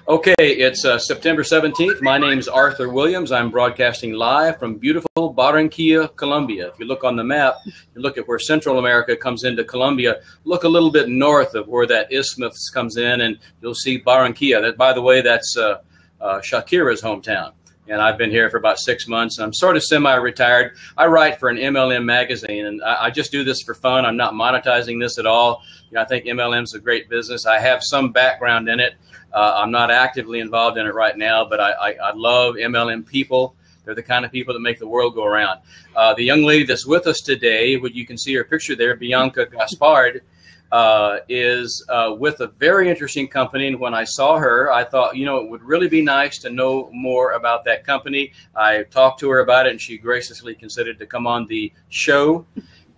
Okay, it's September 17th. My name's Arthur Williams. I'm broadcasting live from beautiful Barranquilla, Colombia. If you look on the map, you look at where Central America comes into Colombia, look a little bit north of where that isthmus comes in, and you'll see Barranquilla. That, by the way, that's Shakira's hometown. And I've been here for about 6 months. I'm sort of semi-retired. I write for an MLM magazine, and I just do this for fun. I'm not monetizing this at all. I think MLM is a great business. I have some background in it. I'm not actively involved in it right now, but I love MLM people. They're the kind of people that make the world go around. The young lady that's with us today, you can see her picture there, Bianca Gaspard, is with a very interesting company. And when I saw her, I thought, it would really be nice to know more about that company. I talked to her about it, and she graciously considered to come on the show,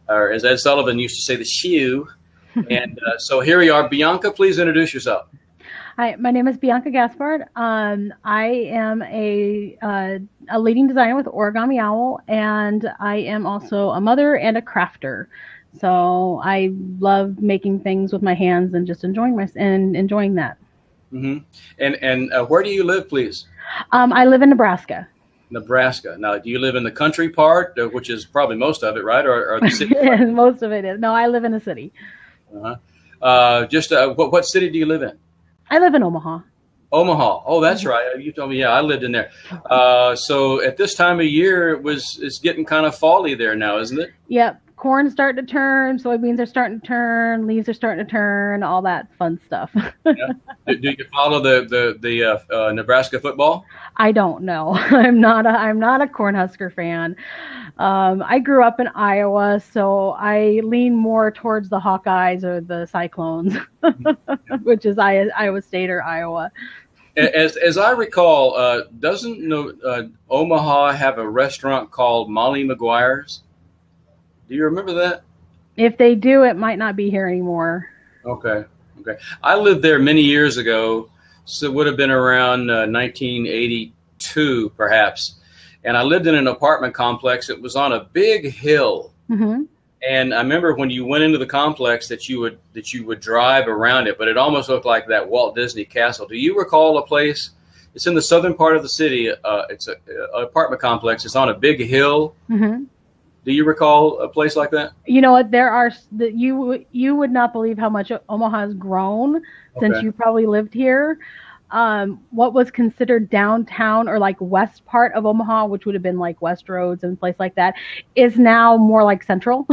or as Ed Sullivan used to say, the shoe. And so here we are. Bianca, please introduce yourself. Hi, my name is Bianca Gaspard. I am a leading designer with OrigamiOwl, and I am also a mother and a crafter. So I love making things with my hands and just enjoying that. Mm-hmm. And where do you live, please? I live in Nebraska. Nebraska. Now, do you live in the country part, which is probably most of it, right, or the city part? Most of it is. No, I live in a city. Uh-huh. What city do you live in? I live in Omaha. Omaha. Oh, that's right. You told me. Yeah, I lived in there. So at this time of year, it's getting kind of fall-y there now, isn't it? Yep. Corn's starting to turn. Soybeans are starting to turn. Leaves are starting to turn. All that fun stuff. Yeah. Do you follow the Nebraska football? I don't know. I'm not a Cornhusker fan. I grew up in Iowa, so I lean more towards the Hawkeyes or the Cyclones, which is Iowa State or Iowa. As I recall, doesn't Omaha have a restaurant called Molly McGuire's? Do you remember that? If they do, it might not be here anymore. Okay. I lived there many years ago, so it would have been around 1982, perhaps. And I lived in an apartment complex. It was on a big hill. Mm-hmm. And I remember when you went into the complex that you would drive around it, but it almost looked like that Walt Disney Castle. Do you recall a place? It's in the southern part of the city. It's an apartment complex. It's on a big hill. Mm-hmm. Do you recall a place like that? You know what? You would not believe how much Omaha has grown since you probably lived here. What was considered downtown or like west part of Omaha, which would have been like West Roads and place like that, is now more like central.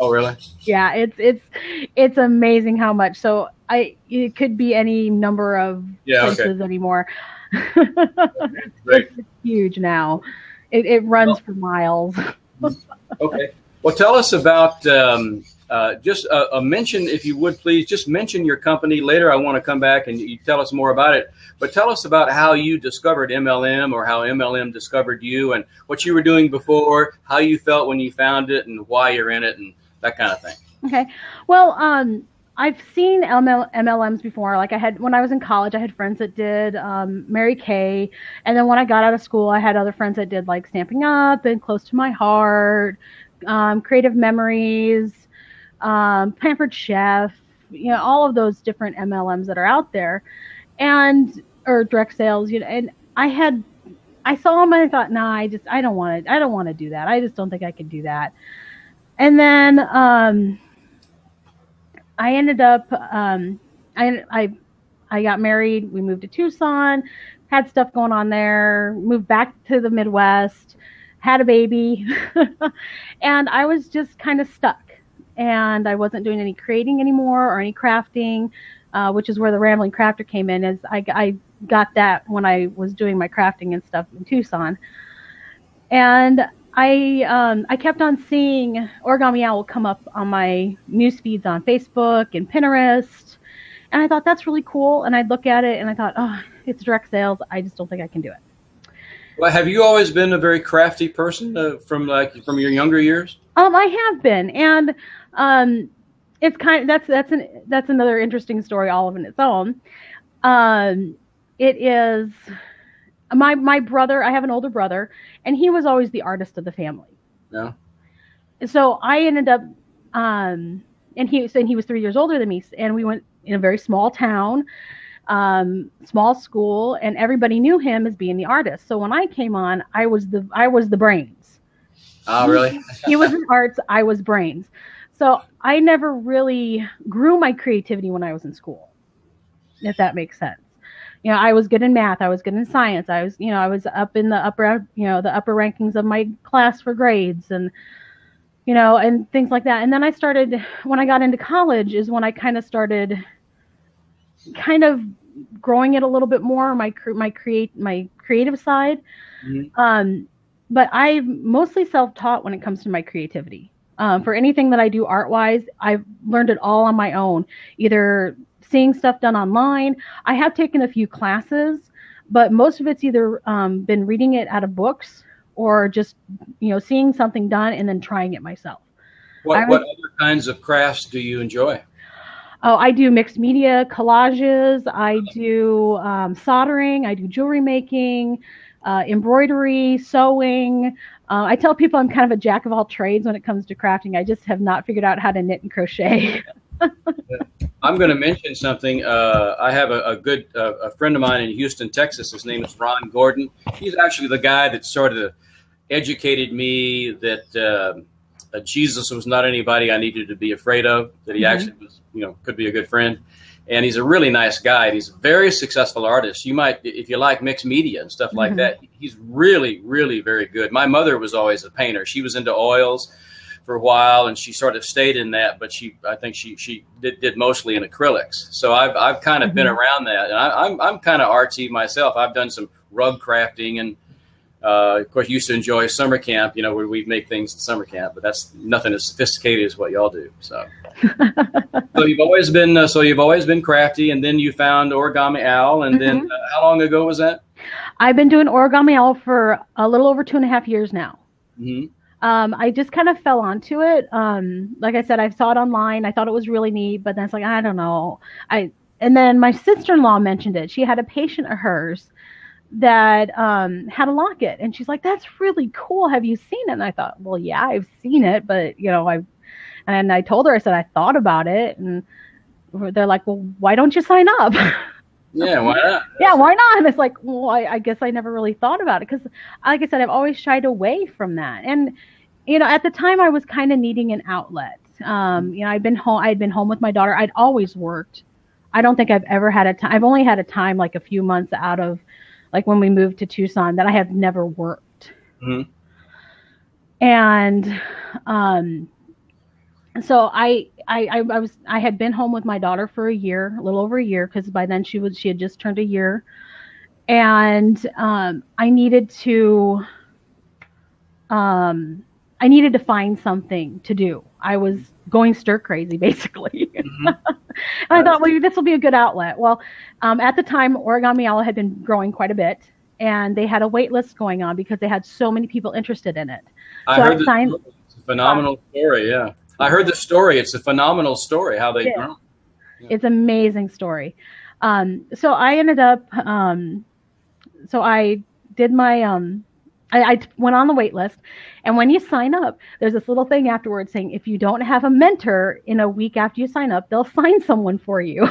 Oh, really? Yeah, it's amazing how much. So it could be any number of places anymore. Great. It's huge now. It runs for miles. Okay. Well, tell us about just a mention, if you would, please. Just mention your company. Later, I want to come back and you tell us more about it. But tell us about how you discovered MLM or how MLM discovered you and what you were doing before, how you felt when you found it and why you're in it and that kind of thing. Okay. Well, I've seen MLMs before. Like when I was in college, I had friends that did Mary Kay. And then when I got out of school, I had other friends that did like Stamping Up and Close to My Heart, Creative Memories, Pampered Chef, all of those different MLMs that are out there or direct sales, and I saw them and I thought, nah, I don't want to do that. I just don't think I could do that. And then, I ended up, I got married. We moved to Tucson, had stuff going on there, moved back to the Midwest, had a baby, and I was just kind of stuck. And I wasn't doing any creating anymore or any crafting, which is where the Rambling Crafter came in. As I got that when I was doing my crafting and stuff in Tucson. And I kept on seeing OrigamiOwl come up on my news feeds on Facebook and Pinterest. And I thought, that's really cool. And I'd look at it and I thought, oh, it's direct sales. I just don't think I can do it. Well, have you always been a very crafty person from your younger years? I have been. And it's that's another interesting story all of its own. It is my brother. I have an older brother, and he was always the artist of the family. Yeah. So I ended up, and he was 3 years older than me, and we went in a very small town. small school, and everybody knew him as being the artist. So when I came on, I was the brains. Oh, really? He was in arts, I was brains. So I never really grew my creativity when I was in school, if that makes sense. I was good in math, I was good in science, I was up in the upper, the upper rankings of my class for grades, and and things like that. And then when I got into college is when I kind of started growing it a little bit more, my creative side. Mm-hmm. But I'm mostly self-taught when it comes to my creativity. For anything that I do art-wise, I've learned it all on my own, either seeing stuff done online. I have taken a few classes, but most of it's either been reading it out of books or just, seeing something done and then trying it myself. What other kinds of crafts do you enjoy? Oh, I do mixed media, collages. I do soldering. I do jewelry making, embroidery, sewing. I tell people I'm kind of a jack of all trades when it comes to crafting. I just have not figured out how to knit and crochet. I'm going to mention something. I have a good friend of mine in Houston, Texas. His name is Ron Gordon. He's actually the guy that sort of educated me that Jesus was not anybody I needed to be afraid of, that he mm-hmm. actually was, could be a good friend. And he's a really nice guy. He's a very successful artist. You might, if you like mixed media and stuff like mm-hmm. that, he's really, really very good. My mother was always a painter. She was into oils for a while, and she sort of stayed in that, but I think she did mostly in acrylics. So I've kind of mm-hmm. been around that, and I'm kind of artsy myself. I've done some rug crafting, and of course, used to enjoy summer camp, where we make things at summer camp, but that's nothing as sophisticated as what y'all do. So, so you've always been crafty, and then you found OrigamiOwl, and mm-hmm. then how long ago was that? I've been doing OrigamiOwl for a little over 2.5 years now. Mm-hmm. I just kind of fell onto it. Like I said, I saw it online. I thought it was really neat, but then it's like, I don't know. And then my sister-in-law mentioned it. She had a patient of hers that had a locket, and she's like, that's really cool. Have you seen it? And I thought, well, yeah, I've seen it, but I told her, I said, I thought about it, and they're like, well, why don't you sign up? Yeah, why not? Yeah, why not? And it's like, well, I guess I never really thought about it, because like I said, I've always shied away from that. And at the time I was kind of needing an outlet. I'd been home with my daughter. I'd always worked. I don't think I've ever had a time. I've only had a time like a few months out of, like when we moved to Tucson, that I have never worked. Mm-hmm. And so I had been home with my daughter for a little over a year, because by then she had just turned a year, and I needed to find something to do. I was going stir crazy, basically. Mm-hmm. And I thought, well, this will be a good outlet. Well, at the time, OrigamiOwl had been growing quite a bit, and they had a wait list going on because they had so many people interested in it. I heard it's a phenomenal story, yeah. I heard the story. It's a phenomenal story, how they've grown. Yeah. It's an amazing story. So I ended up, so I did my, I went on the wait list, and when you sign up, there's this little thing afterwards saying, if you don't have a mentor in a week after you sign up, they'll find someone for you.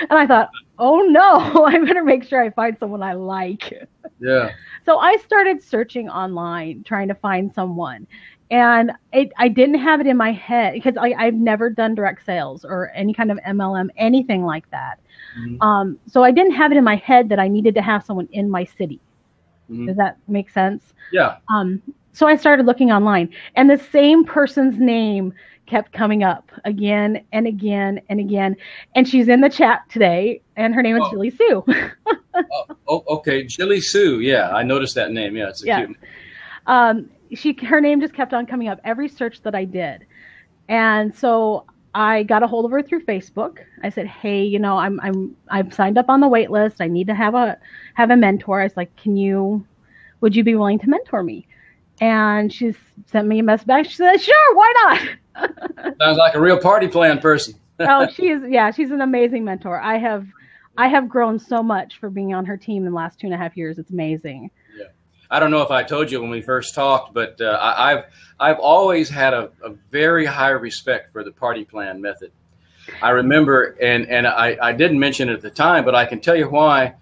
And I thought, oh no, I better make sure I find someone I like. Yeah. So I started searching online, trying to find someone. And I didn't have it in my head, because I've never done direct sales or any kind of MLM, anything like that. Mm-hmm. So I didn't have it in my head that I needed to have someone in my city. Mm-hmm. Does that make sense? Yeah. So I started looking online, and the same person's name kept coming up again and again and again. And she's in the chat today, and her name is Jilly Sue. Okay. Jilly Sue. Yeah, I noticed that name. Yeah, it's cute name. Her name just kept on coming up every search that I did. And so I got a hold of her through Facebook. I said, hey, I've signed up on the wait list. I need to have a mentor. I was like, would you be willing to mentor me? And she sent me a message back. She said, sure, why not? Sounds like a real party plan person. Oh, she's an amazing mentor. I have grown so much for being on her team in the last 2.5 years. It's amazing. Yeah. I don't know if I told you when we first talked, but I've always had a very high respect for the party plan method. I remember, and I didn't mention it at the time, but I can tell you why.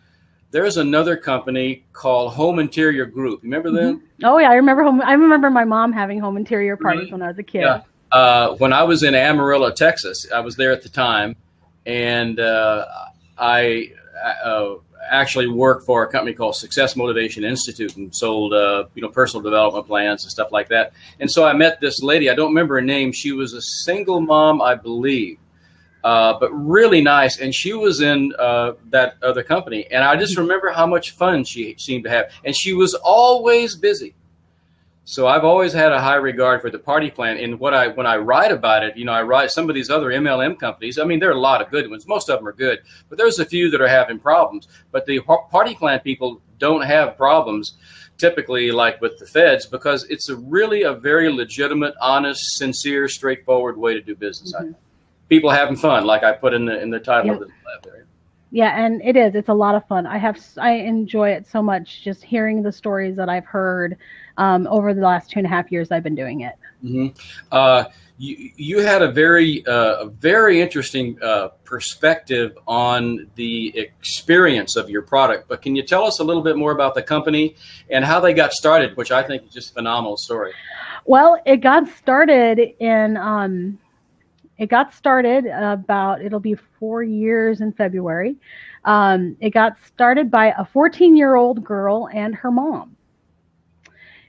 There's another company called Home Interior Group. You remember them? Oh yeah, I remember my mom having home interior parties when I was a kid. Yeah. When I was in Amarillo, Texas, I was there at the time, and I actually worked for a company called Success Motivation Institute and sold personal development plans and stuff like that. And so I met this lady. I don't remember her name. She was a single mom, I believe. But really nice, and she was in that other company, and I just remember how much fun she seemed to have, and she was always busy. So I've always had a high regard for the party plan, and when I write about it, I write some of these other MLM companies. I mean, there are a lot of good ones. Most of them are good, but there's a few that are having problems. But the party plan people don't have problems typically like with the feds, because it's really a very legitimate, honest, sincere, straightforward way to do business. Mm-hmm. People having fun, like I put in the title of the lab there. Yeah, and it is. It's a lot of fun. I enjoy it so much, just hearing the stories that I've heard over the last 2.5 years I've been doing it. Mm-hmm. You had a very interesting perspective on the experience of your product, but can you tell us a little bit more about the company and how they got started, which I think is just a phenomenal story? Well, it got started about, it'll be 4 years in February. It got started by a 14-year-old girl and her mom.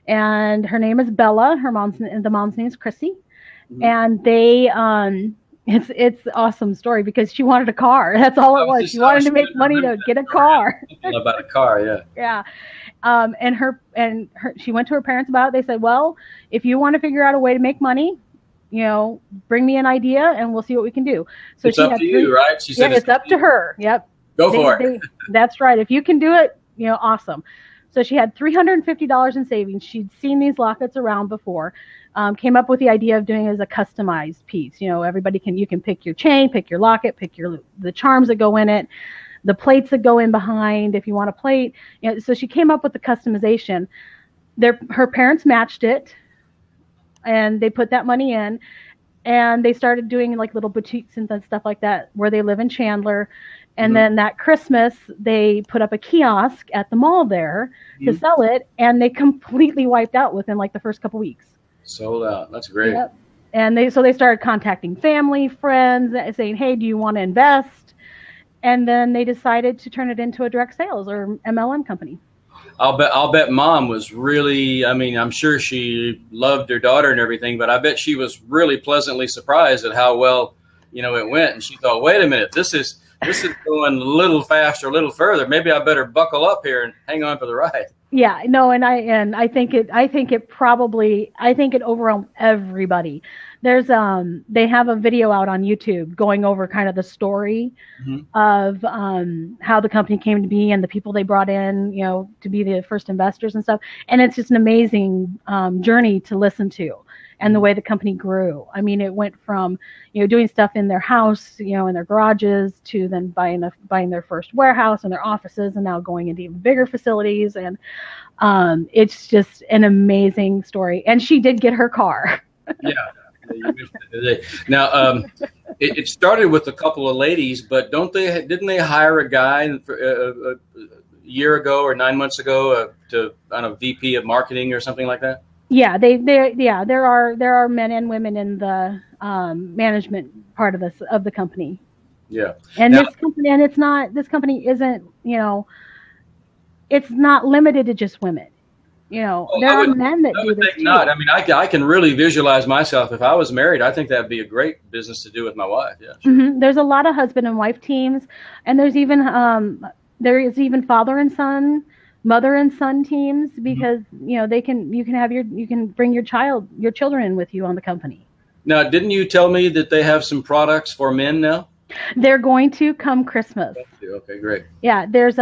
And her name is Bella. The mom's name is Chrissy. Mm-hmm. And they, it's an awesome story because she wanted a car. That's all it was. She wanted to make money to get a car. About a car, yeah. Yeah. And she went to her parents about it. They said, well, if you want to figure out a way to make money, bring me an idea and we'll see what we can do. So it's up to you, right? She said it's up to her. Yep. Go for it. That's right. If you can do it, awesome. So she had $350 in savings. She'd seen these lockets around before. Came up with the idea of doing it as a customized piece. You can pick your chain, pick your locket, pick the charms that go in it, the plates that go in behind if you want a plate. So she came up with the customization. Her parents matched it. And they put that money in, and they started doing like little boutiques and stuff like that where they live in Chandler. And then that Christmas, they put up a kiosk at the mall there to sell it, and they completely wiped out within like the first couple weeks. Sold out. That's great. Yep. And they started contacting family, friends, saying, "Hey, do you want to invest?" And then they decided to turn it into a direct sales or MLM company. I'll bet mom was really, I'm sure she loved her daughter and everything, but I bet she was really pleasantly surprised at how well, it went. And she thought, wait a minute, this is going a little faster, a little further. Maybe I better buckle up here and hang on for the ride. Yeah, no, and I think it overwhelmed everybody. There's they have a video out on YouTube going over kind of the story of how the company came to be and the people they brought in, to be the first investors and stuff. And it's just an amazing journey to listen to, and the way the company grew. I mean, it went from doing stuff in their house, in their garages, to then buying their first warehouse and their offices, and now going into even bigger facilities. And it's just an amazing story. And she did get her car. Yeah. Now, it started with a couple of ladies, but didn't they hire a guy a year ago or 9 months ago on a VP of marketing or something like that? Yeah, there are men and women in the management part of the company. Yeah, and this company isn't it's not limited to just women. There are men that do this too. Not. I can really visualize myself if I was married. I think that'd be a great business to do with my wife. Yeah. Sure. Mm-hmm. There's a lot of husband and wife teams, and there's even father and son, mother and son teams, because you can bring your children in with you on the company. Now, didn't you tell me that they have some products for men now? They're going to come Christmas. Okay, great. Yeah, there's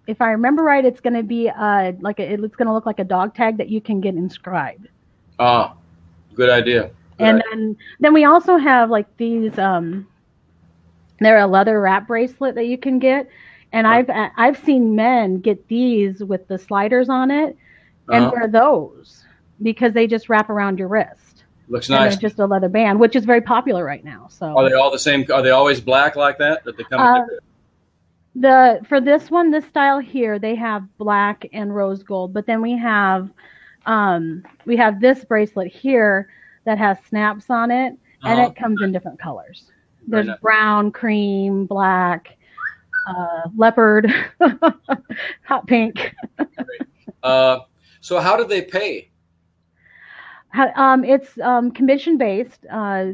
if I remember right, it's going to be it's going to look like a dog tag that you can get inscribed. Ah, good idea. Then we also have like these. They're a leather wrap bracelet that you can get, and I've seen men get these with the sliders on it and wear those because they just wrap around your wrist. Looks and nice. they're just a leather band, which is very popular right now. So Are they all the same? Are they always black like that? That they come in for this one, this style here, they have black and rose gold, but then we have this bracelet here that has snaps on it, and it comes in different colors. There's brown, cream, black, leopard, hot pink. So how do they pay? It's commission based,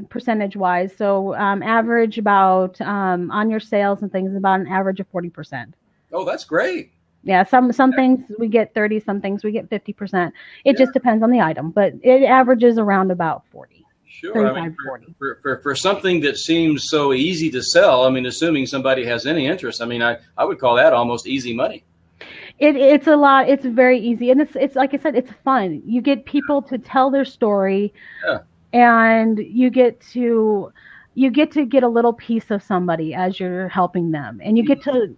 percentage wise. So average about on your sales and things, about an average of 40%. Oh, that's great. Yeah, some things we get 30, some things we get 50%. It just depends on the item, but it averages around about 40. Sure. 35, I mean, 40. For something that seems so easy to sell, I mean, assuming somebody has any interest, I mean, I would call that almost easy money. It's a lot. It's very easy, and it's like I said, it's fun. You get people to tell their story, and you get to get a little piece of somebody as you're helping them, and you get to.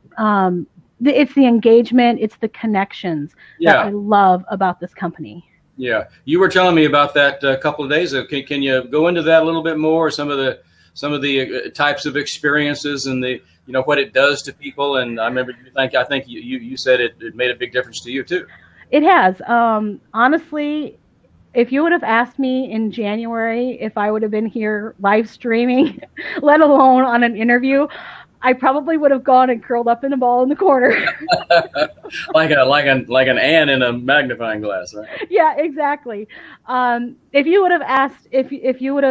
It's the engagement, it's the connections that I love about this company. Yeah, you were telling me about that a couple of days ago. Can you go into that a little bit more? Some of the types of experiences and the what it does to people. And I remember I think you said it made a big difference to you too. It has. Honestly, if you would have asked me in January if I would have been here live streaming, let alone on an interview, I probably would have gone and curled up in a ball in the corner. like an ant in a magnifying glass, right? Yeah, exactly. If you would have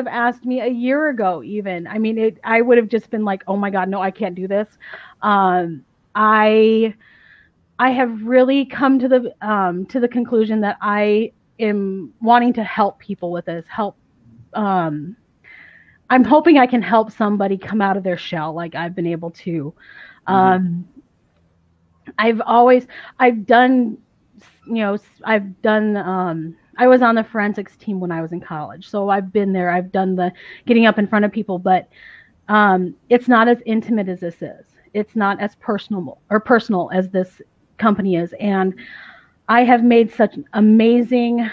asked me a year ago, even, I mean, I would have just been like, oh my God, no, I can't do this. I have really come to the conclusion that I am wanting to help people with this. I'm hoping I can help somebody come out of their shell like I've been able to. I was on the forensics team when I was in college. So I've been there. I've done the getting up in front of people, but it's not as intimate as this is. It's not as personal as this company is. And I have made such amazing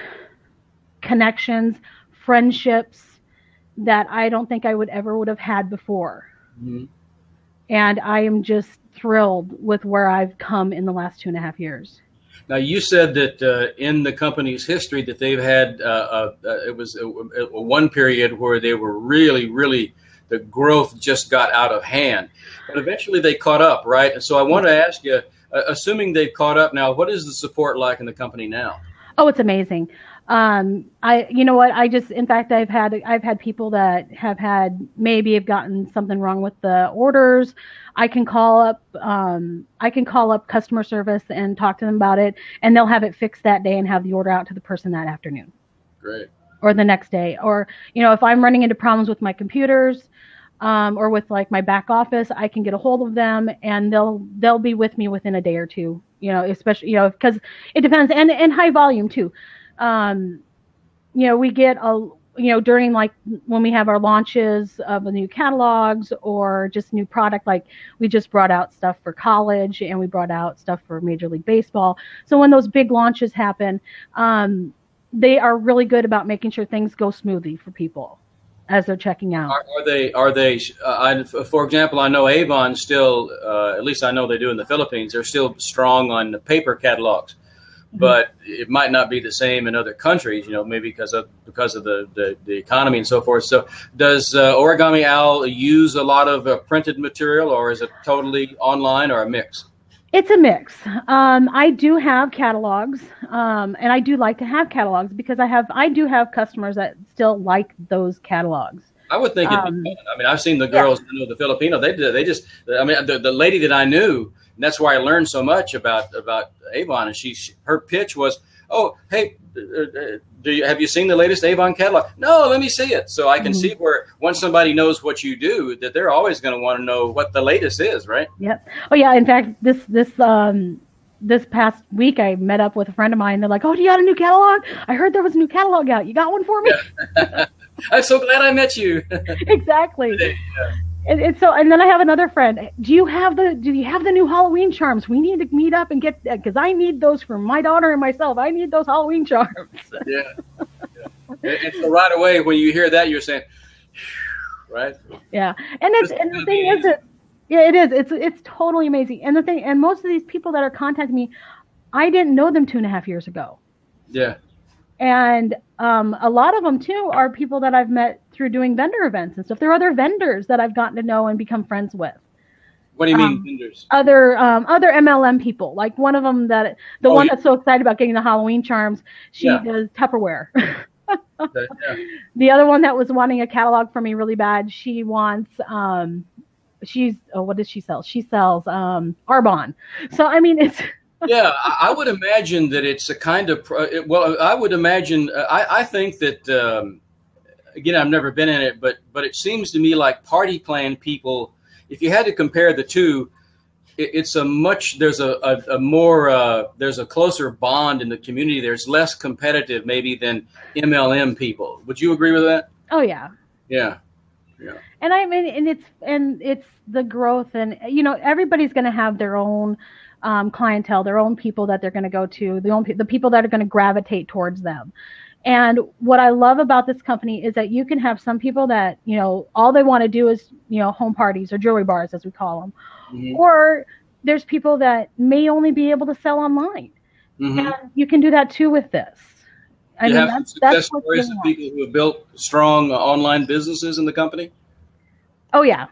connections, friendships, that I don't think I would have had before. Mm-hmm. And I am just thrilled with where I've come in the last 2.5 years. Now, you said that in the company's history that they've had, it was one period where they were really, really, the growth just got out of hand. But eventually they caught up, right? And so I want to ask you, assuming they've caught up now, what is the support like in the company now? Oh, it's amazing. In fact, I've had people that have gotten something wrong with the orders. I can call up customer service and talk to them about it, and they'll have it fixed that day and have the order out to the person that afternoon. Great. Or the next day. Or, if I'm running into problems with my computers, or with like my back office, I can get a hold of them and they'll be with me within a day or two, especially, because it depends, and high volume too. We get during like when we have our launches of the new catalogs or just new product, like we just brought out stuff for college and we brought out stuff for Major League Baseball. So when those big launches happen, they are really good about making sure things go smoothly for people as they're checking out. Are they, for example, I know Avon still, at least I know they do in the Philippines, they're still strong on the paper catalogs. But it might not be the same in other countries, maybe because of the economy and so forth. So does OrigamiOwl use a lot of printed material, or is it totally online or a mix? It's a mix. I do have catalogs, and I do like to have catalogs because I do have customers that still like those catalogs. I would think it'd be fun. I mean, I've seen the girls, the Filipino, the lady that I knew, and that's why I learned so much about Avon. And her pitch was, "Oh, hey, have you seen the latest Avon catalog?" "No, let me see it." So I can see where once somebody knows what you do, that they're always going to want to know what the latest is, right? Yep. Oh yeah. In fact, this past week I met up with a friend of mine. They're like, "Oh, do you got a new catalog? I heard there was a new catalog out. You got one for me?" I'm so glad I met you. Exactly. Yeah. And then I have another friend. Do you have the new Halloween charms? We need to meet up and get, because I need those for my daughter and myself. I need those Halloween charms. Yeah. And so right away, when you hear that, you're saying, right? Yeah, and the thing is that, yeah, it is. It's totally amazing. And the thing, and most of these people that are contacting me, I didn't know them 2.5 years ago. Yeah. And a lot of them too are people that I've met through doing vendor events and stuff. There are other vendors that I've gotten to know and become friends with. What do you mean vendors? Other MLM people. Like one of them that's so excited about getting the Halloween charms. She does Tupperware. Okay, yeah. The other one that was wanting a catalog from me really bad. She wants what does she sell? She sells Arbonne. So I mean it's. Yeah, I would imagine that it's a kind of, I would imagine, I think that, again, I've never been in it, but it seems to me like party plan people, if you had to compare the two, there's a closer bond in the community. There's less competitive maybe than MLM people. Would you agree with that? Oh, yeah. Yeah. Yeah. And I mean, it's the growth, and, everybody's going to have their own clientele, their own people that they're going to go to, the people that are going to gravitate towards them. And what I love about this company is that you can have some people that, all they want to do is, home parties or jewelry bars, as we call them. Mm-hmm. Or there's people that may only be able to sell online. Mm-hmm. And you can do that too with this. I mean, have success stories of people who have built strong online businesses in the company? Oh, yeah.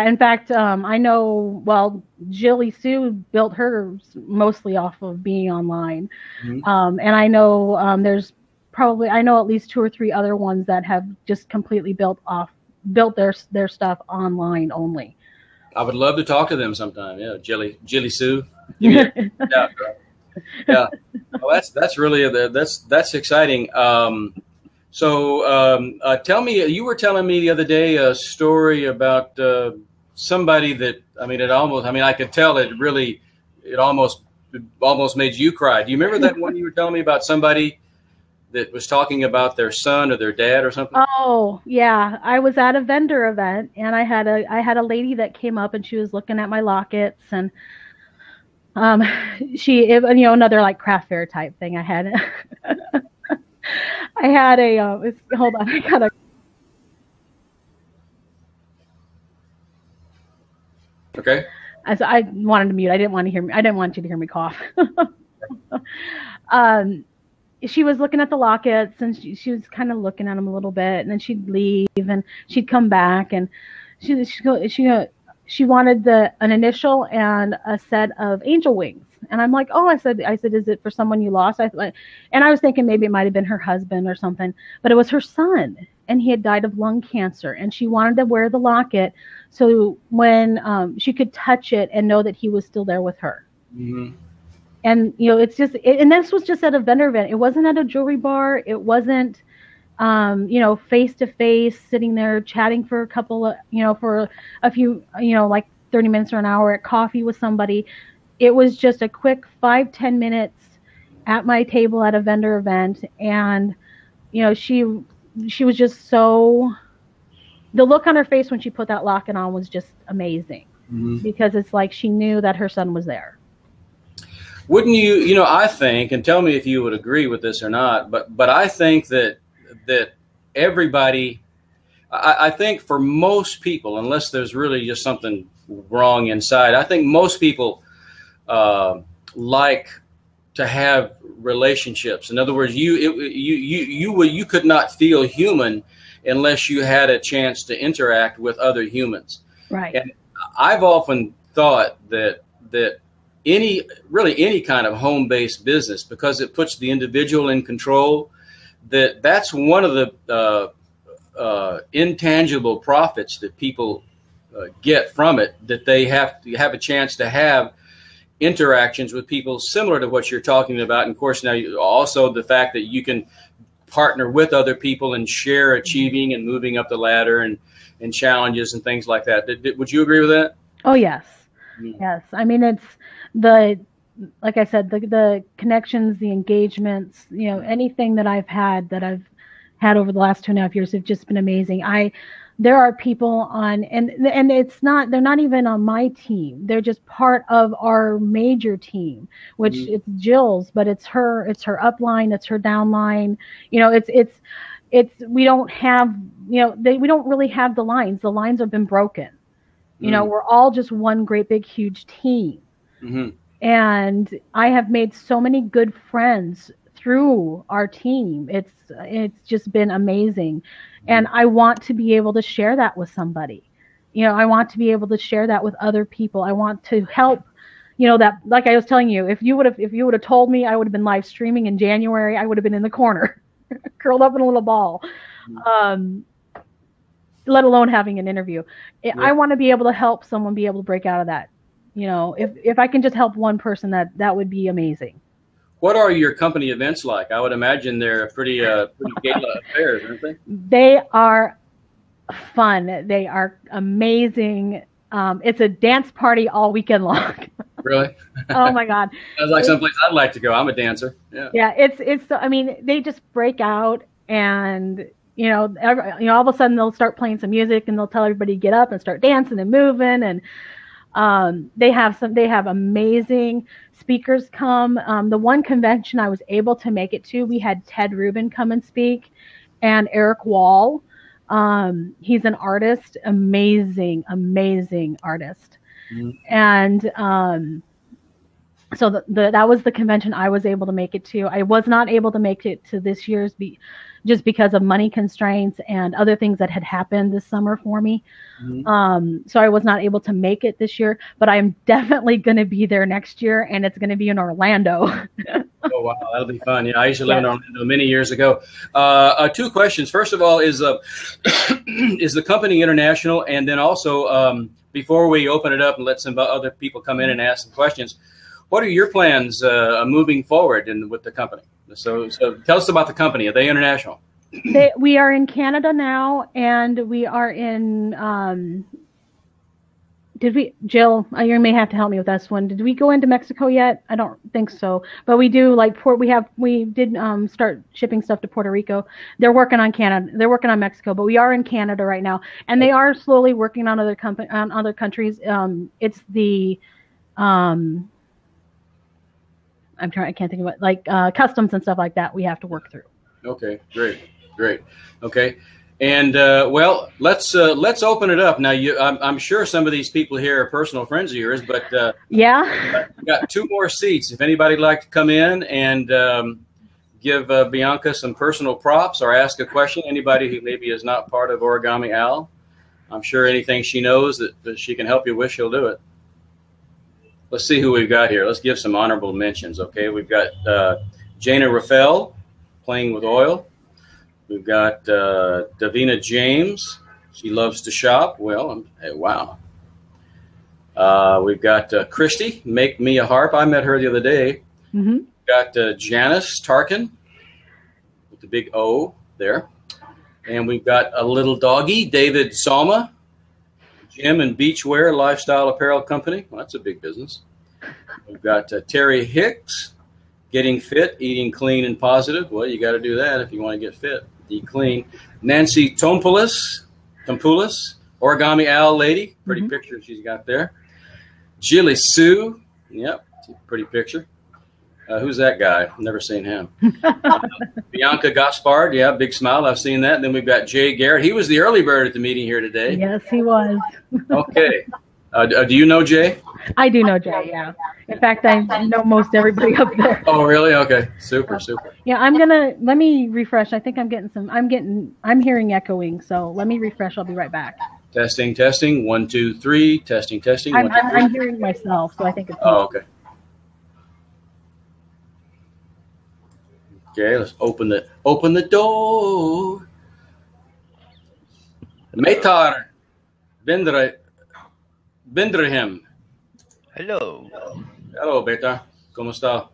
In fact, I know, Jilly Sue built hers mostly off of being online. Mm-hmm. And I know I know at least 2 or 3 other ones that have just completely built their stuff online only. I would love to talk to them sometime. Yeah, Jilly Sue. Yeah. Well, that's really that's exciting. So tell me, you were telling me the other day a story about somebody that, I could tell it almost made you cry. Do you remember that one you were telling me about somebody that was talking about their son or their dad or something? Oh, yeah. I was at a vendor event and I had a lady that came up and she was looking at my lockets, and another like craft fair type thing. Hold on, I gotta. Okay. I wanted to mute. I didn't want you to hear me cough. She was looking at the lockets, and she was kind of looking at them a little bit, and then she'd leave and she'd come back, and she wanted an initial and a set of angel wings. And I'm like, I said, is it for someone you lost? And I was thinking maybe it might have been her husband or something, but it was her son, and he had died of lung cancer. And she wanted to wear the locket so when she could touch it and know that he was still there with her. Mm-hmm. And and this was just at a vendor event. It wasn't at a jewelry bar. It wasn't, face to face, sitting there chatting for for a few, like 30 minutes or an hour at coffee with somebody. It was just a quick 5-10 minutes at my table at a vendor event. And, she was just the look on her face when she put that locket on was just amazing. Mm-hmm. Because it's like she knew that her son was there. Wouldn't you, I think, and tell me if you would agree with this or not, but I think that everybody, I think for most people, unless there's really just something wrong inside, I think most people like to have relationships. In other words, you could not feel human unless you had a chance to interact with other humans. Right. And I've often thought that any kind of home-based business, because it puts the individual in control, that's one of the intangible profits that people get from it, that they have to have a chance to have interactions with people similar to what you're talking about. And of course, now also the fact that you can partner with other people and share achieving and moving up the ladder and challenges and things like that. Would you agree with that? Oh, yes. Mm-hmm. Yes. I mean, it's like I said, the connections, the engagements, anything that I've had over the last 2.5 years have just been amazing. There are people on, and they're not even on my team. They're just part of our major team, which mm-hmm. it's Jill's, but it's her upline, it's her downline. we don't have, we don't really have the lines. The lines have been broken. We're all just one great big huge team. Mm-hmm. And I have made so many good friends through our team. It's just been amazing. And I want to be able to share that with somebody. I want to be able to share that with other people. I want to help, that, like I was telling you, if you would have told me I would have been live streaming in January, I would have been in the corner, curled up in a little ball. Let alone having an interview. Yeah. I want to be able to help someone be able to break out of that. If I can just help one person, that would be amazing. What are your company events like? I would imagine they're pretty gala affairs, aren't they? They are fun. They are amazing. It's a dance party all weekend long. Really? Oh my God. Sounds like someplace I'd like to go. I'm a dancer. Yeah. Yeah. It's. I mean, they just break out, and all of a sudden they'll start playing some music, and they'll tell everybody to get up and start dancing and moving, and they have amazing speakers come. The one convention I was able to make it to, we had Ted Rubin come and speak, and Eric Wall. He's an artist, amazing artist. Mm-hmm. And so that was the convention I was able to make it to. I was not able to make it to this year's just because of money constraints and other things that had happened this summer for me. Mm-hmm. So I was not able to make it this year, but I'm definitely going to be there next year, and it's going to be in Orlando. Oh, wow. That'll be fun. Yeah, I used to live in Orlando many years ago. 2 questions. First of all, is the company international? And then also, before we open it up and let some other people come in and ask some questions, what are your plans moving forward with the company? So tell us about the company. Are they international? We are in Canada now, and we are in. Jill, you may have to help me with this one. Did we go into Mexico yet? I don't think so, but we do. We did start shipping stuff to Puerto Rico. They're working on Canada. They're working on Mexico, but we are in Canada right now, and they are slowly working on other countries. It's the I can't think of it, like customs and stuff like that we have to work through. Okay, great. Okay. And well, let's open it up now. I'm sure some of these people here are personal friends of yours, but yeah, we got 2 more seats. If anybody'd like to come in and give Bianca some personal props or ask a question, anybody who maybe is not part of OrigamiOwl, I'm sure anything she knows that she can help you with, she'll do it. Let's see who we've got here. Let's give some honorable mentions. Okay, we've got Jana Rafael playing with oil. We've got Davina James. She loves to shop. Well, wow. We've got Christy, Make Me a Harp. I met her the other day. Mm-hmm. We've got Janice Tarkin with the big O there. And we've got a little doggy, David Salma, Gym and Beachwear Lifestyle Apparel Company. Well, that's a big business. We've got Terry Hicks, Getting Fit, Eating Clean and Positive. Well, you got to do that if you want to get fit. Eat clean. Nancy Tompoulos, Origami Owl Lady. Pretty picture she's got there. Jilly Sue. Yep, pretty picture. Who's that guy? I've never seen him. Bianca Gaspard. Yeah, big smile. I've seen that. And then we've got Jay Garrett. He was the early bird at the meeting here today. Yes, he was. Okay. Do you know Jay? I do know Jay, yeah. In fact, I know most everybody up there. Oh, really? Okay. Super. Yeah, let me refresh. I think I'm hearing echoing, so let me refresh. I'll be right back. Testing. 1, 2, 3. Testing. I'm hearing myself, so I think it's. Oh, okay. Okay, let's open the door. Maitar Bendrahim. Hello. Hello, Beitar. ¿Cómo está?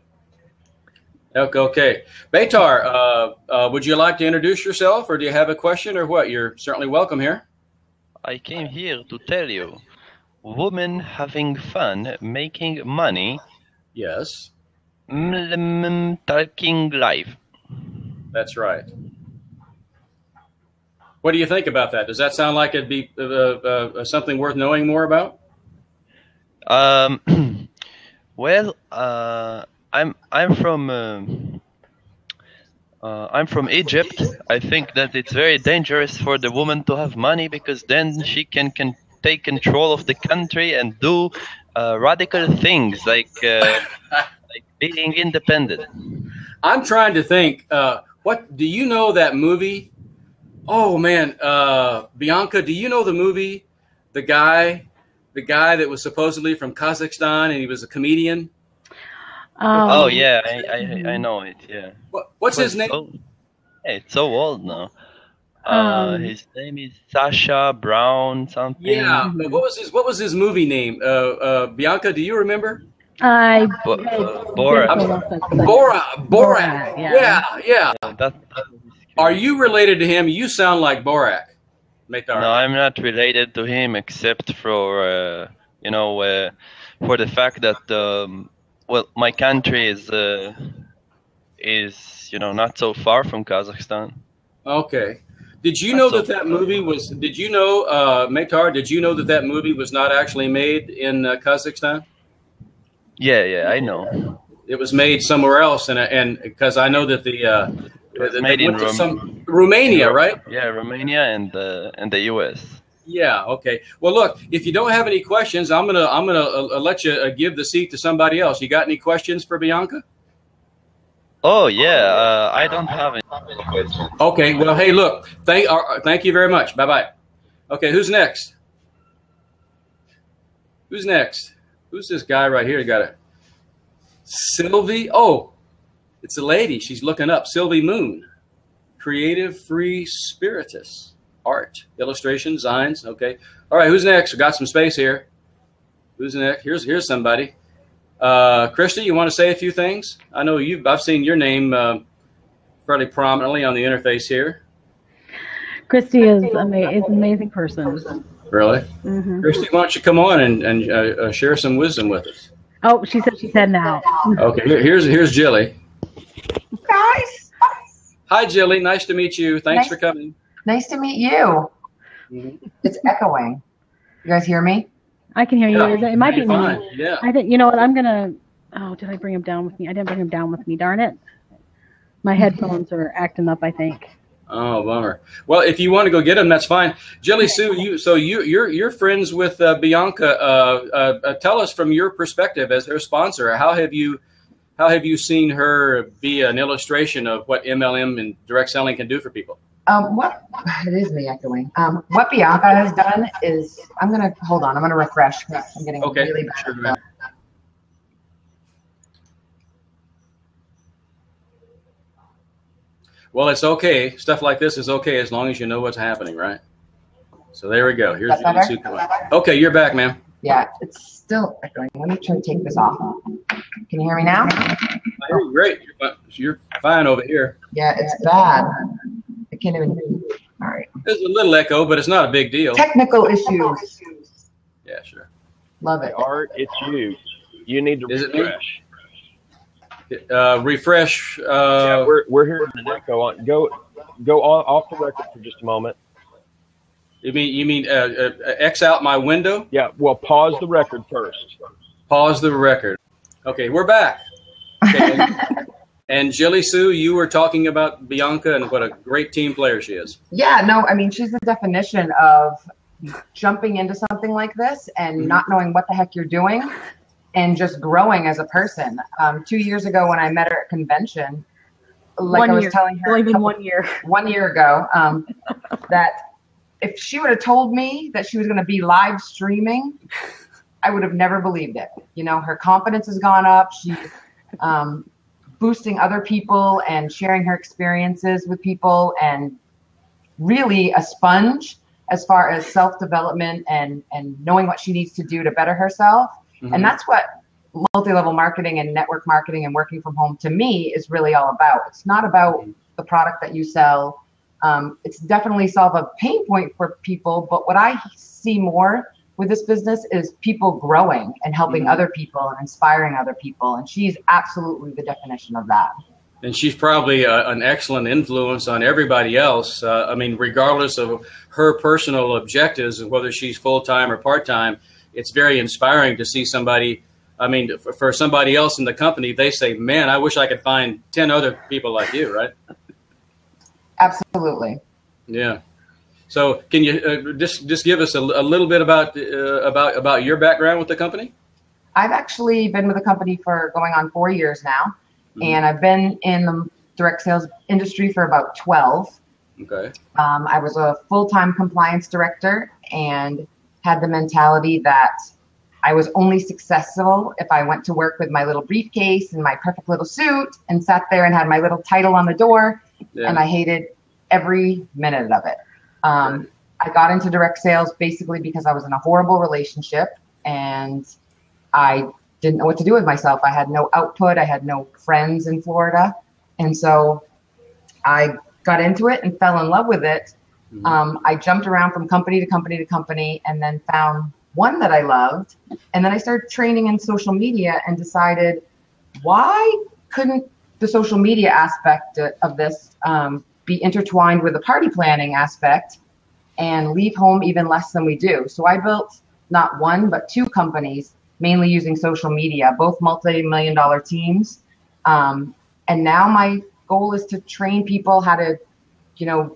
Okay. Beitar, would you like to introduce yourself, or do you have a question, or what? You're certainly welcome here. I came here to tell you, women having fun, making money. Yes. Talking live. That's right. What do you think about that? Does that sound like it'd be something worth knowing more about? Well, I'm from I'm from Egypt. I think that it's very dangerous for the woman to have money because then she can take control of the country and do radical things like being independent. I'm trying to think. What do you know that movie? Oh man, Bianca, do you know the movie? The guy that was supposedly from Kazakhstan and he was a comedian. Oh yeah, I know it. Yeah. What's his name? It's so old now. His name is Sasha Brown something. Yeah. What was his movie name? Bianca, do you remember? Borat. Borat. Yeah. That Are you related to him? You sound like Borat. No, I'm not related to him except for for the fact that my country is not so far from Kazakhstan. Okay. Did you know that movie was? Did you know, Maytar? Did you know that movie was not actually made in Kazakhstan? Yeah, I know. It was made somewhere else, and because I know that made in Romania, right? Yeah, Romania and the U.S. Yeah. Okay. Well, look, if you don't have any questions, I'm gonna let you give the seat to somebody else. You got any questions for Bianca? Oh yeah, I don't have any questions. Okay. Well, hey, look, thank you very much. Bye bye. Okay. Who's next? Who's next? Who's this guy right here? Got it. Sylvie. Oh, it's a lady. She's looking up. Sylvie Moon, creative, free spiritus. Art, illustration, designs. Okay. All right. Who's next? We got some space here. Who's next? Here's somebody. Christy, you want to say a few things? I know I've seen your name fairly prominently on the interface here. Christy is an amazing person. Really? Mm-hmm. Christy, why don't you come on and share some wisdom with us? Oh, she said she's heading out. Okay. Here's Jilly. Guys. Hi, Jilly. Nice to meet you. Thanks for coming. Nice to meet you. Mm-hmm. It's echoing. You guys hear me? I can hear you. Yeah, it might be fine. me. Yeah. I think, you know what, I'm going to, did I bring him down with me? I didn't bring him down with me, darn it. My headphones are acting up, I think. Oh, bummer. Well, if you want to go get them, that's fine. Jelly Sue, you're friends with Bianca. Tell us from your perspective as her sponsor, how have you seen her be an illustration of what MLM and direct selling can do for people? It is me echoing. What Bianca has done is, I'm going to refresh because I'm getting really bad. Sure, well, it's okay. Stuff like this is okay as long as you know what's happening, right? So there we go. Here's okay, you're back, ma'am. Yeah, it's still echoing. Let me try to take this off. Can you hear me now? I hear you great. You're fine over here. Yeah, it's bad. I can't even. All right. There's a little echo, but it's not a big deal. Technical issues. Yeah, sure. Love it. Art, it's you. You need to refresh. Refresh. Yeah, we're hearing an echo on. Go off the record for just a moment. You mean X out my window? Yeah. Well, pause the record first. Pause the record. Okay, we're back. Okay, and Jilly Sue, you were talking about Bianca and what a great team player she is. Yeah. No, I mean, she's the definition of jumping into something like this and not knowing what the heck you're doing. And just growing as a person. 2 years ago, when I met her at convention, like I was telling her, even 1 year. 1 year ago, that if she would have told me that she was going to be live streaming, I would have never believed it. You know, her confidence has gone up. She's boosting other people and sharing her experiences with people, and really a sponge as far as self-development and knowing what she needs to do to better herself. And that's what multi-level marketing and network marketing and working from home to me is really all about. It's not about the product that you sell. It's definitely solve a pain point for people. But what I see more with this business is people growing and helping other people and inspiring other people. And she's absolutely the definition of that. And she's probably an excellent influence on everybody else. I mean, regardless of her personal objectives and whether she's full-time or part-time, it's very inspiring to see somebody. I mean, for somebody else in the company, they say, man, I wish I could find 10 other people like you, right? Absolutely. Yeah. So can you just give us a little bit about your background with the company? I've actually been with the company for going on 4 years now, and I've been in the direct sales industry for about 12. Okay. I was a full-time compliance director and had the mentality that I was only successful if I went to work with my little briefcase and my perfect little suit and sat there and had my little title on the door. Yeah. And I hated every minute of it. I got into direct sales basically because I was in a horrible relationship and I didn't know what to do with myself. I had no output. I had no friends in Florida. And so I got into it and fell in love with it. I jumped around from company to company to company and then found one that I loved. And then I started training in social media and decided, why couldn't the social media aspect of this be intertwined with the party planning aspect and leave home even less than we do? So I built not one, but 2 companies, mainly using social media, both multi-million-dollar teams. And now my goal is to train people how to,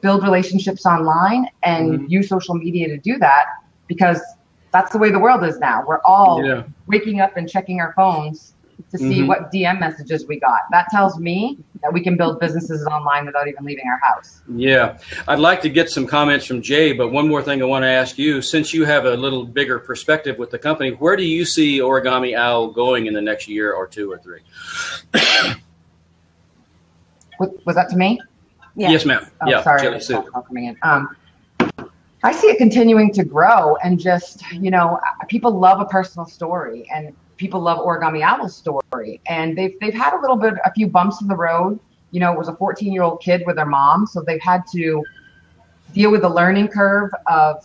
build relationships online and use social media to do that, because that's the way the world is now. We're all waking up and checking our phones to see what DM messages we got. That tells me that we can build businesses online without even leaving our house. Yeah. I'd like to get some comments from Jay, but one more thing I want to ask you, since you have a little bigger perspective with the company, where do you see OrigamiOwl going in the next year or 2 or 3? Was that to me? Yeah. Yes, ma'am. Oh, yeah, sorry, I coming in. I see it continuing to grow, and just, people love a personal story, and people love OrigamiOwl's story, and they've had a few bumps in the road. It was a 14-year-old kid with their mom, so they've had to deal with the learning curve of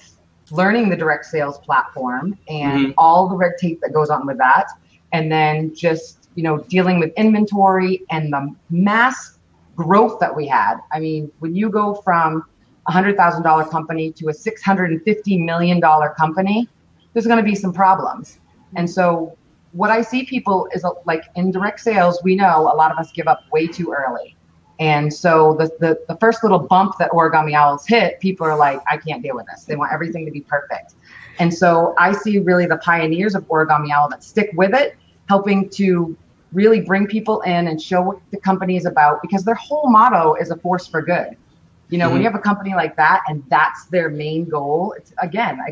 learning the direct sales platform and all the red tape that goes on with that, and then just dealing with inventory and the mass growth that we had. I mean, when you go from $100,000 company to a $650 million company, there's going to be some problems. And so what I see people is, like in direct sales, we know a lot of us give up way too early. And so the first little bump that OrigamiOwl's hit, people are like, I can't deal with this. They want everything to be perfect. And so I see really the pioneers of OrigamiOwl that stick with it, helping to really bring people in and show what the company is about, because their whole motto is a force for good. When you have a company like that and that's their main goal, it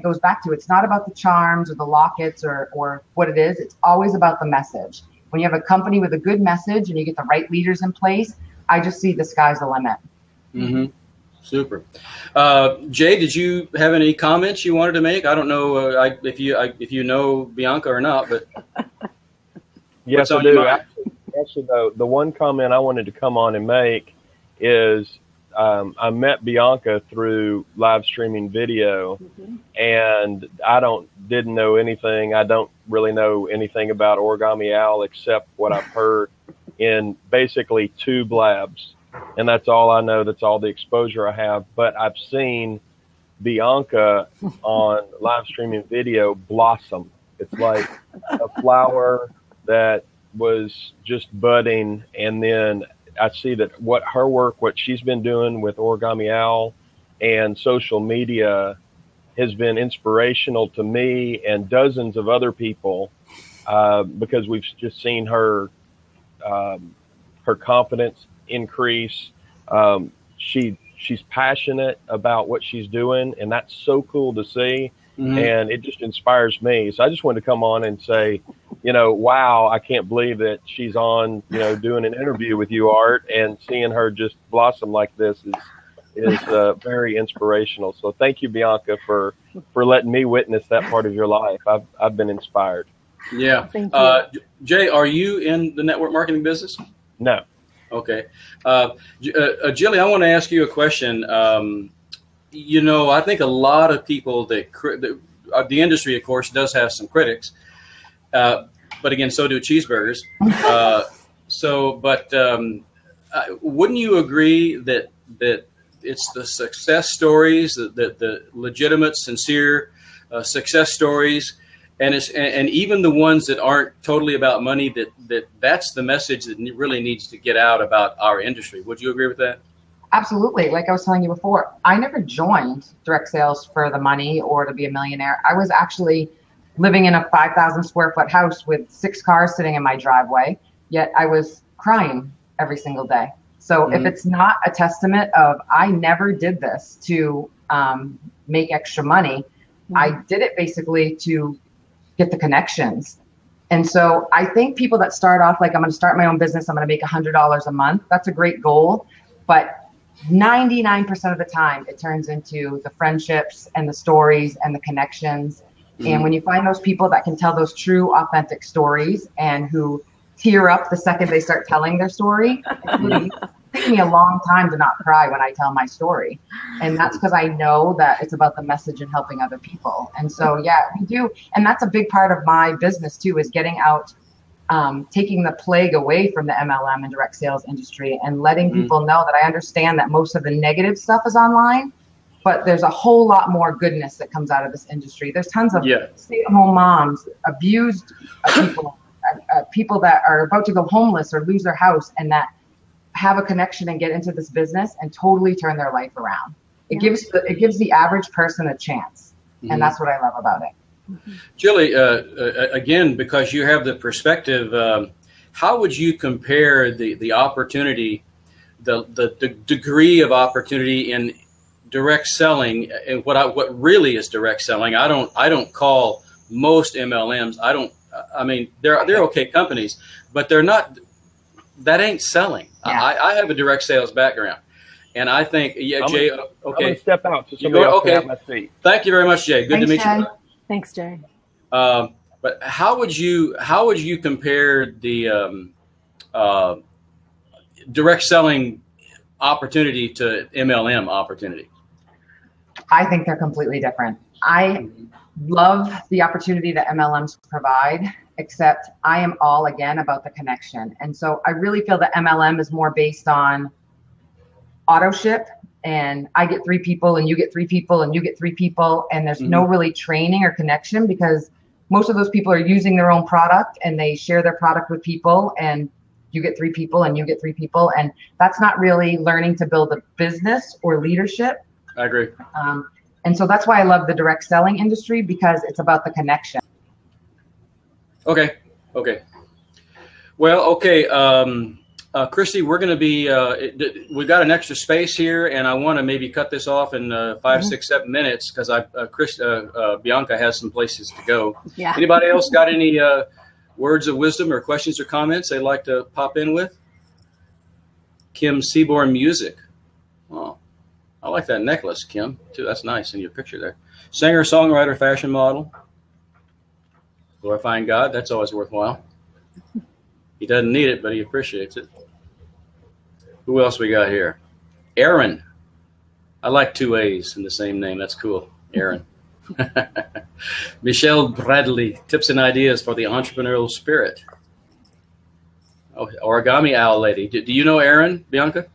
goes back to, it's not about the charms or the lockets or what it is. It's always about the message. When you have a company with a good message and you get the right leaders in place, I just see the sky's the limit. Super. Jay, did you have any comments you wanted to make? I don't know if you know Bianca or not, but yes, I do. Actually, though, the one comment I wanted to come on and make is, I met Bianca through live streaming video, and I didn't know anything. I don't really know anything about OrigamiOwl except what I've heard in basically 2 blabs, and that's all I know. That's all the exposure I have. But I've seen Bianca on live streaming video blossom. It's like a flower that was just budding, and then I see that what she's been doing with OrigamiOwl and social media has been inspirational to me and dozens of other people, because we've just seen her confidence increase. She's passionate about what she's doing, and that's so cool to see. And it just inspires me. So I just wanted to come on and say, wow, I can't believe that she's on, doing an interview with you, Art, and seeing her just blossom like this is very inspirational. So thank you, Bianca, for letting me witness that part of your life. I've been inspired. Yeah. Thank you. Jay, are you in the network marketing business? No. Okay. Jilly, I want to ask you a question. I think a lot of people the industry, of course, does have some critics, but again, so do cheeseburgers. Wouldn't you agree that it's the success stories, the legitimate, sincere success stories, and even the ones that aren't totally about money, that's the message that really needs to get out about our industry? Would you agree with that? Absolutely. Like I was telling you before, I never joined direct sales for the money or to be a millionaire. I was actually living in a 5,000 square foot house with 6 cars sitting in my driveway, yet I was crying every single day. So if it's not a testament of I never did this to make extra money, I did it basically to get the connections. And so I think people that start off like, I'm going to start my own business, I'm going to make $100 a month. That's a great goal. But 99% of the time, it turns into the friendships and the stories and the connections. And when you find those people that can tell those true, authentic stories and who tear up the second they start telling their story, it takes me a long time to not cry when I tell my story. And that's because I know that it's about the message and helping other people. And so, yeah, we do. And that's a big part of my business, too, is getting out, taking the plague away from the MLM and direct sales industry and letting people know that I understand that most of the negative stuff is online, but there's a whole lot more goodness that comes out of this industry. There's tons of stay-at-home moms, abused people, people that are about to go homeless or lose their house and that have a connection and get into this business and totally turn their life around. It gives the average person a chance. And that's what I love about it. Julie, again, because you have the perspective, how would you compare the opportunity, the degree of opportunity in direct selling and what really is direct selling? I don't call most MLMs. I mean, they're okay companies, but they're not. That ain't selling. Yeah. I have a direct sales background, and I think Jay. Okay, I'm gonna step out so somebody else can have my seat. Thank you very much, Jay. Good to meet you. Thanks, Jay. But how would you compare the direct selling opportunity to MLM opportunity? I think they're completely different. I love the opportunity that MLMs provide, except I am all again about the connection. And so I really feel that MLM is more based on auto ship, and I get 3 people and you get 3 people and you get 3 people, and there's no really training or connection because most of those people are using their own product and they share their product with people, and you get 3 people and you get 3 people, and that's not really learning to build a business or leadership. I agree. And so that's why I love the direct selling industry, because it's about the connection. Okay. Well, okay. Christy, we're going to be, we've got an extra space here, and I want to maybe cut this off in 5, 6, 7 minutes because Bianca has some places to go. Yeah. Anybody else got any words of wisdom or questions or comments they'd like to pop in with? Kim Seaborn Music. Oh, I like that necklace, Kim, too. That's nice in your picture there. Singer, songwriter, fashion model. Glorifying God. That's always worthwhile. He doesn't need it, but he appreciates it. Who else we got here? Aaron. I like 2 A's in the same name. That's cool. Aaron. Michelle Bradley. Tips and ideas for the entrepreneurial spirit. Oh, OrigamiOwl lady. Do you know Aaron, Bianca?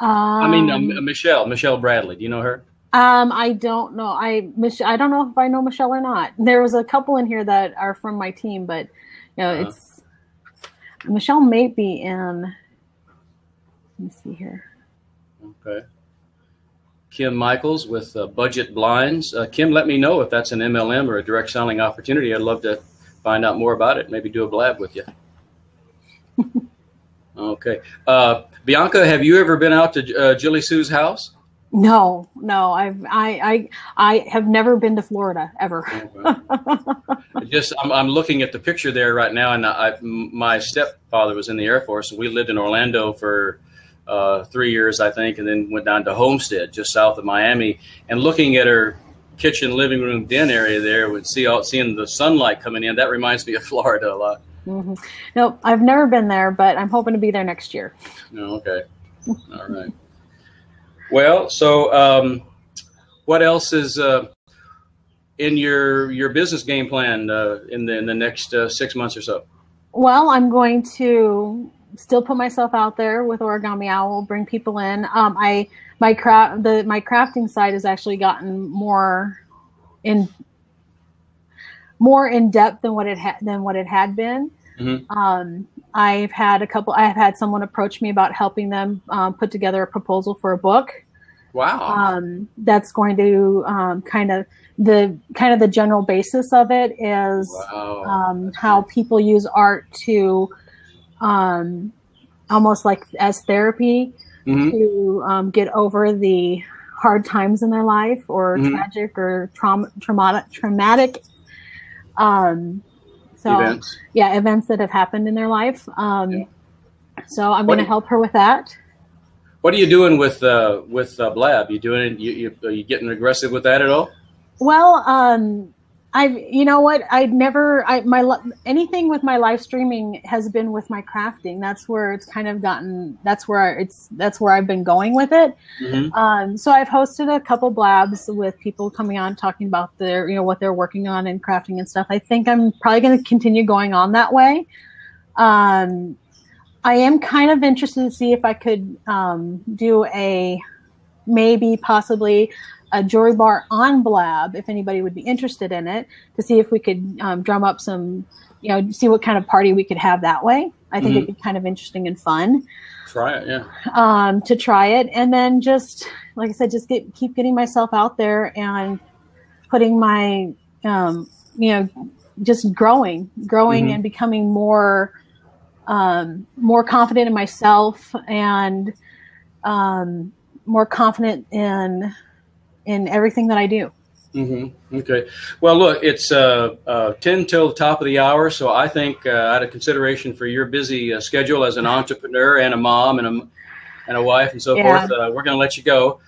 Michelle Bradley. Do you know her? I don't know. I don't know if I know Michelle or not. There was a couple in here that are from my team, but it's Michelle may be in. Let me see here. Okay. Kim Michaels with Budget Blinds. Kim, let me know if that's an MLM or a direct selling opportunity. I'd love to find out more about it. Maybe do a blab with you. Okay. Bianca, have you ever been out to Julie Sue's house? No. I have never been to Florida ever. Okay. I'm looking at the picture there right now, and my stepfather was in the Air Force, and we lived in Orlando for 3 years, I think, and then went down to Homestead, just south of Miami. And looking at her kitchen, living room, den area there, seeing the sunlight coming in. That reminds me of Florida a lot. Mm-hmm. No, I've never been there, but I'm hoping to be there next year. Oh, okay. All right. Well, so what else is in your business game plan in the next 6 months or so? Well, I'm going to still put myself out there with OrigamiOwl, bring people in. My crafting side has actually gotten more in depth than what it had been. I've had someone approach me about helping them put together a proposal for a book. Wow. That's going to kind of the general basis of it is how people use art to almost like as therapy to get over the hard times in their life or tragic or traumatic events that have happened in their life. So I'm going to help her with that. What are you doing with Blab? You doing it? Are you getting aggressive with that at all? Well, anything with my live streaming has been with my crafting. That's where it's kind of gotten. That's where I've been going with it. So I've hosted a couple blabs with people coming on talking about their, what they're working on and crafting and stuff. I think I'm probably going to continue going on that way. I am kind of interested to see if I could do possibly a jewelry bar on Blab, if anybody would be interested in it, to see if we could drum up some, see what kind of party we could have that way. I think it'd be kind of interesting and fun. Try it, yeah. To try it, and then just like I said, just keep getting myself out there and putting my, just growing and becoming more confident in myself and more confident in everything that I do. Okay. Well, look, it's 10 till the top of the hour, so I think out of consideration for your busy schedule as an entrepreneur and a mom and a wife and so forth, we're going to let you go.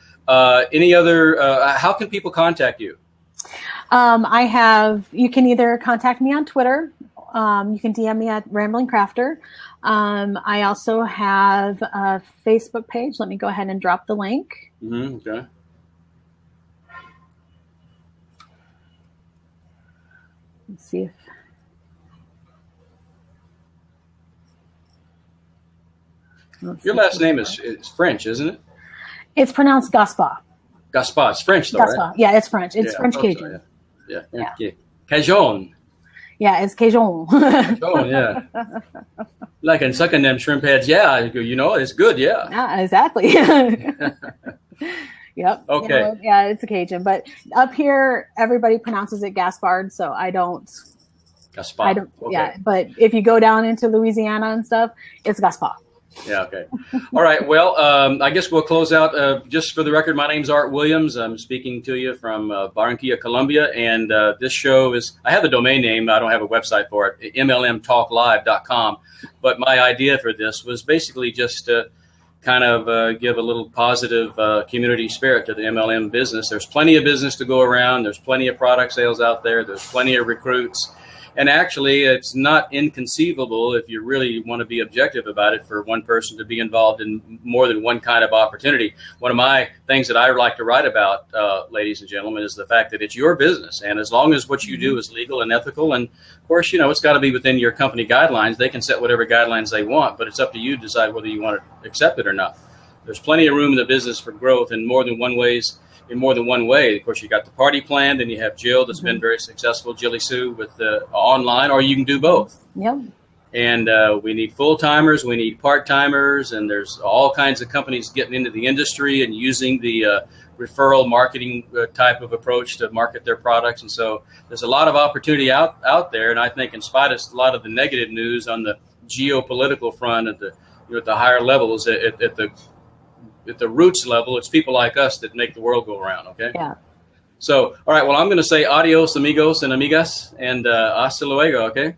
Any other? How can people contact you? You can either contact me on Twitter. You can DM me at Rambling Crafter. I also have a Facebook page. Let me go ahead and drop the link. Okay. Let's see if. Your last name is French, isn't it? It's pronounced Gaspard. Gaspard. It's French, though, Gaspard. right? Yeah, it's French. It's French Cajun. So, yeah. Cajun. Yeah, it's Cajun. Cajun, yeah. Like in sucking them shrimp heads, it's good, yeah. Yeah, exactly. Yep. Okay. It's a Cajun, but up here everybody pronounces it Gaspard, so I don't. Gaspard. I don't. Okay. Yeah, but if you go down into Louisiana and stuff, it's Gaspard. Yeah. Okay. All right. Well, I guess we'll close out. Just for the record, my name's Art Williams. I'm speaking to you from Barranquilla, Colombia, and this show is. I have the domain name. I don't have a website for it. MLMTalkLive.com. But my idea for this was basically just to kind of give a little positive community spirit to the MLM business. There's plenty of business to go around. There's plenty of product sales out there. There's plenty of recruits. And actually, it's not inconceivable, if you really want to be objective about it, for one person to be involved in more than one kind of opportunity. One of my things that I like to write about, ladies and gentlemen, is the fact that it's your business. And as long as what you do is legal and ethical, and of course, it's got to be within your company guidelines. They can set whatever guidelines they want, but it's up to you to decide whether you want to accept it or not. There's plenty of room in the business for growth in more than one way. Of course, you got the party planned, and you have Jill that's been very successful, Jilly Sue, with the online, or you can do both. Yep. And we need full-timers, we need part-timers, and there's all kinds of companies getting into the industry and using the referral marketing type of approach to market their products. And so there's a lot of opportunity out there. And I think in spite of a lot of the negative news on the geopolitical front at the higher levels, at the roots level, it's people like us that make the world go around, okay? Yeah. So, all right, well, I'm going to say adios, amigos and amigas, and hasta luego, okay?